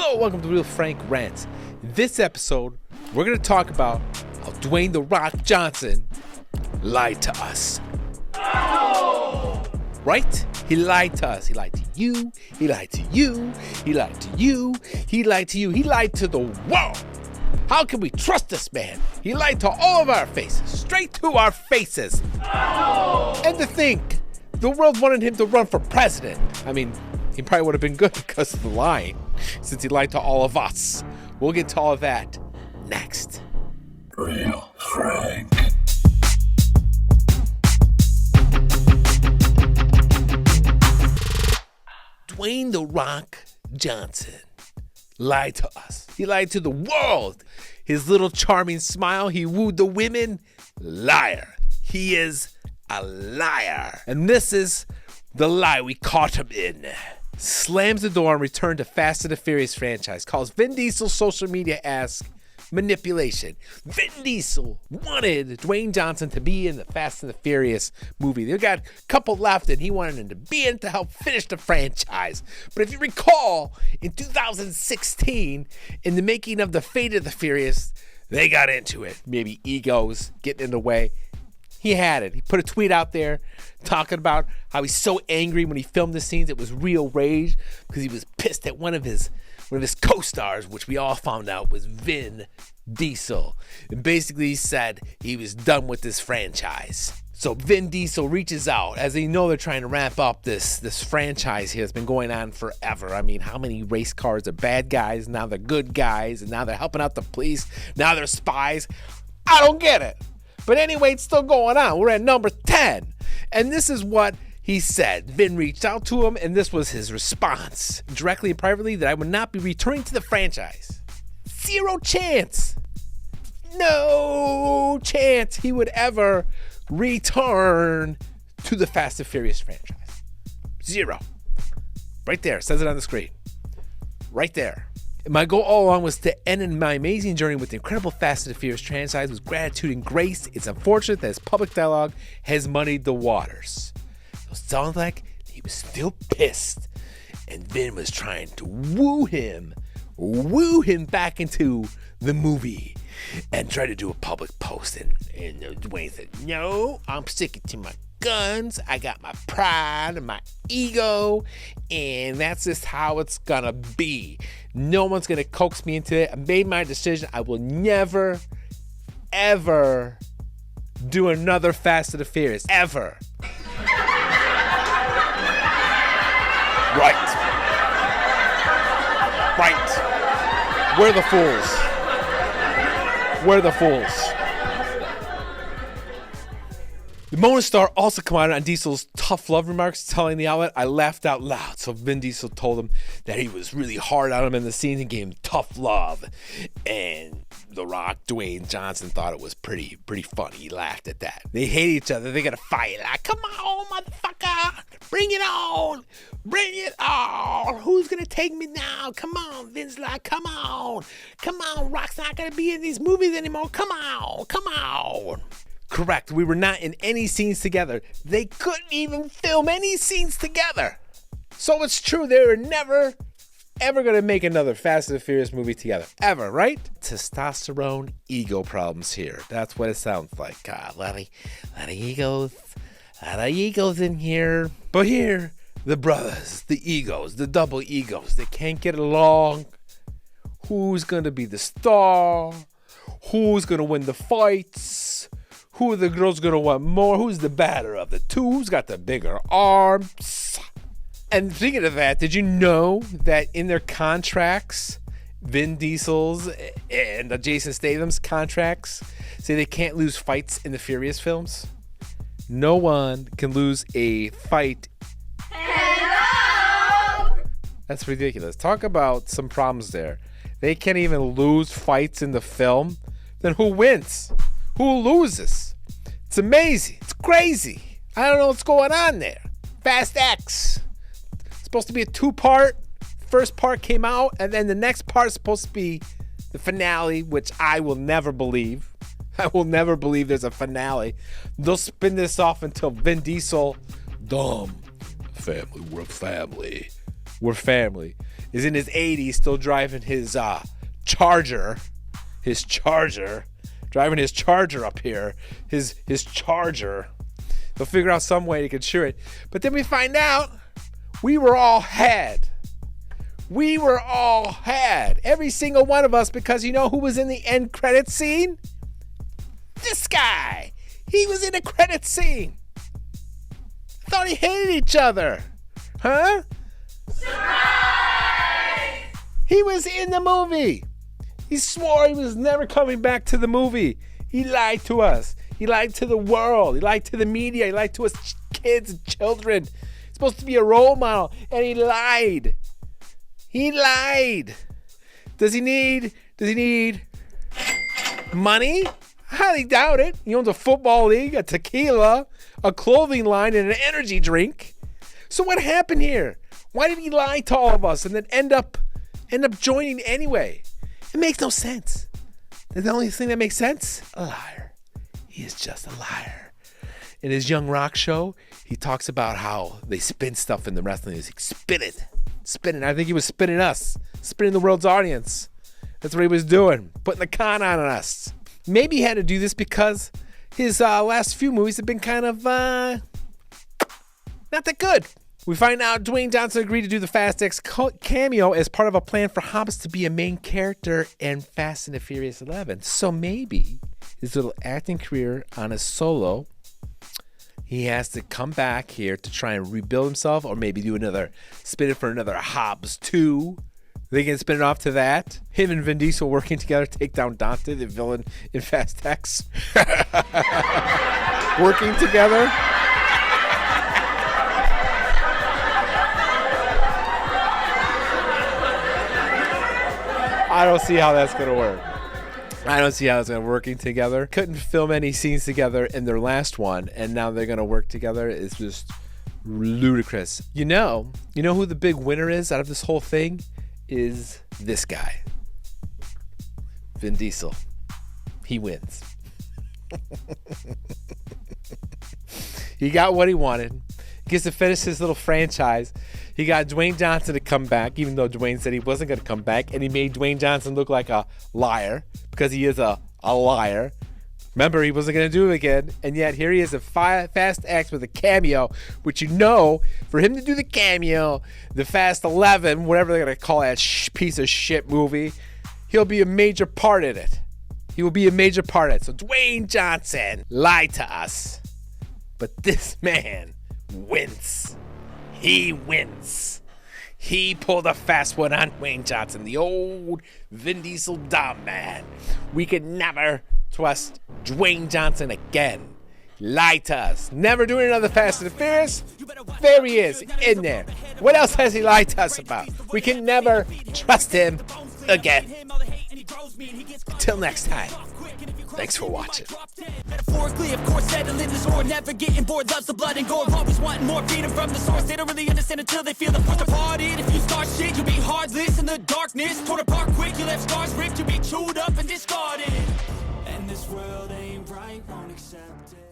Hello, welcome to Real Frank Rants. In this episode, we're going to talk about how Dwayne "The Rock" Johnson lied to us. Oh! Right? He lied to us. He lied to you. He lied to you. He lied to you. He lied to you. He lied to the world. How can we trust this man? He lied to all of our faces, straight to our faces. Oh! And to think, the world wanted him to run for president. I mean, he probably would have been good because of the lying, since he lied to all of us. We'll get to all of that next. Real Frank. Dwayne "The Rock" Johnson lied to us. He lied to the world. His little charming smile, he wooed the women. Liar. He is a liar. And this is the lie we caught him in. Slams the door and return to Fast and the Furious franchise. Calls Vin Diesel's social media ask manipulation. Vin Diesel wanted Dwayne Johnson to be in the Fast and the Furious movie. They got a couple left and he wanted him to be in to help finish the franchise. But if you recall, in 2016, in the making of The Fate of the Furious, they got into it. Maybe egos getting in the way. He had it. He put a tweet out there talking about how he's so angry when he filmed the scenes. It was real rage because he was pissed at one of his co-stars, which we all found out was Vin Diesel. And basically he said he was done with this franchise. So Vin Diesel reaches out, as they know they're trying to ramp up this franchise here that's been going on forever. I mean, how many race cars are bad guys? Now they're good guys, and now they're helping out the police. Now they're spies. I don't get it. But anyway, it's still going on. We're at number 10. And this is what he said. Vin reached out to him, and this was his response, directly and privately, that I would not be returning to the franchise. Zero chance. No chance he would ever return to the Fast and Furious franchise. Zero. Right there. It says it on the screen. Right there. My goal all along was to end in my amazing journey with the incredible Fast and the Furious franchise with gratitude and grace. It's unfortunate that his public dialogue has muddied the waters. It sounds like he was still pissed, and Vin was trying to woo him back into the movie and try to do a public post. And Dwayne said, no, I'm sticking to my guns. I got my pride and my ego, and that's just how it's gonna be. No one's gonna coax me into it. I made my decision. I will never, ever do another Fast and the Furious. Ever. Right. We're the fools. We're the fools. The Mona Star also commented on Diesel's tough love remarks, telling the outlet, I laughed out loud. So Vin Diesel told him that he was really hard on him in the scene and gave him tough love. And The Rock, Dwayne Johnson, thought it was pretty funny. He laughed at that. They hate each other. They got to fight. Like, come on, motherfucker. Bring it on. Bring it on. Who's going to take me now? Come on, Vince. Like, come on. Come on. Rock's not going to be in these movies anymore. Come on. Come on. Correct. We were not in any scenes together. They couldn't even film any scenes together. So it's true. They were never, ever going to make another Fast and the Furious movie together. Ever, right? Testosterone ego problems here. That's what it sounds like. A lot of egos. A lot of egos in here. But here, the brothers, the egos, the double egos, they can't get along. Who's going to be the star? Who's going to win the fights? Who are the girls going to want more? Who's the badder of the two? Who's got the bigger arms? And speaking of that, did you know that in their contracts, Vin Diesel's and Jason Statham's contracts say they can't lose fights in the Furious films? No one can lose a fight. Hello! That's ridiculous. Talk about some problems there. They can't even lose fights in the film. Then who wins? Who loses? It's amazing. It's crazy. I don't know what's going on there. Fast X. It's supposed to be a 2-part. First part came out, and then the next part is supposed to be the finale, which I will never believe. I will never believe there's a finale. They'll spin this off until Vin Diesel, dumb. Family, we're family. We're family. is in his 80s, still driving his Charger. Driving his Charger up here. His Charger. They'll figure out some way to insure it. But then we find out we were all had. We were all had. Every single one of us, because you know who was in the end credit scene? This guy. He was in the credit scene. Thought he hated each other. Huh? Surprise! He was in the movie. He swore he was never coming back to the movie. He lied to us. He lied to the world. He lied to the media. He lied to us kids and children. He's supposed to be a role model, and he lied. He lied. Does he need money? I highly doubt it. He owns a football league, a tequila, a clothing line, and an energy drink. So what happened here? Why did he lie to all of us and then end up joining anyway? It makes no sense. The only thing that makes sense, a liar. He is just a liar. In his Young Rock show, he talks about how they spin stuff in the wrestling. He's like, spin it. I think he was spinning us, spinning the world's audience. That's what he was doing, putting the con on us. Maybe he had to do this because his last few movies have been kind of not that good. We find out Dwayne Johnson agreed to do the Fast X cameo as part of a plan for Hobbs to be a main character in Fast and the Furious 11. So maybe his little acting career on his solo, he has to come back here to try and rebuild himself, or maybe do another spin it for another Hobbs 2. They can spin it off to that. Him and Vin Diesel working together to take down Dante, the villain in Fast X. Working together. I don't see how that's going to work. Working together. Couldn't film any scenes together in their last one, and now they're going to work together. It's just ludicrous. You know who the big winner is out of this whole thing? Is this guy. Vin Diesel. He wins. He got what he wanted. He gets to finish his little franchise. He got Dwayne Johnson to come back, even though Dwayne said he wasn't going to come back. And he made Dwayne Johnson look like a liar, because he is a liar. Remember, he wasn't going to do it again. And yet here he is, a Fast X with a cameo, which for him to do the cameo, the Fast 11, whatever they're going to call that piece of shit movie, he'll be a major part in it. He will be a major part in it. So Dwayne Johnson lied to us. But this man wins. He wins. He pulled a fast one on Dwayne Johnson, the old Vin Diesel dumb man. We could never trust Dwayne Johnson again. Lied to us. Never doing another Fast and the Furious. There he is, in there. What else has he lied to us about? We can never trust him again. Till next time. Thanks for watching. Metaphorically, of course, settling the score, never getting bored, loves the blood and gore, always wanting more freedom from the source. They don't really understand until they feel the force departed. If you start shit, you'll be heartless in the darkness, torn apart quick, you left scars ripped, you'll be chewed up and discarded. And this world ain't right, won't accept it.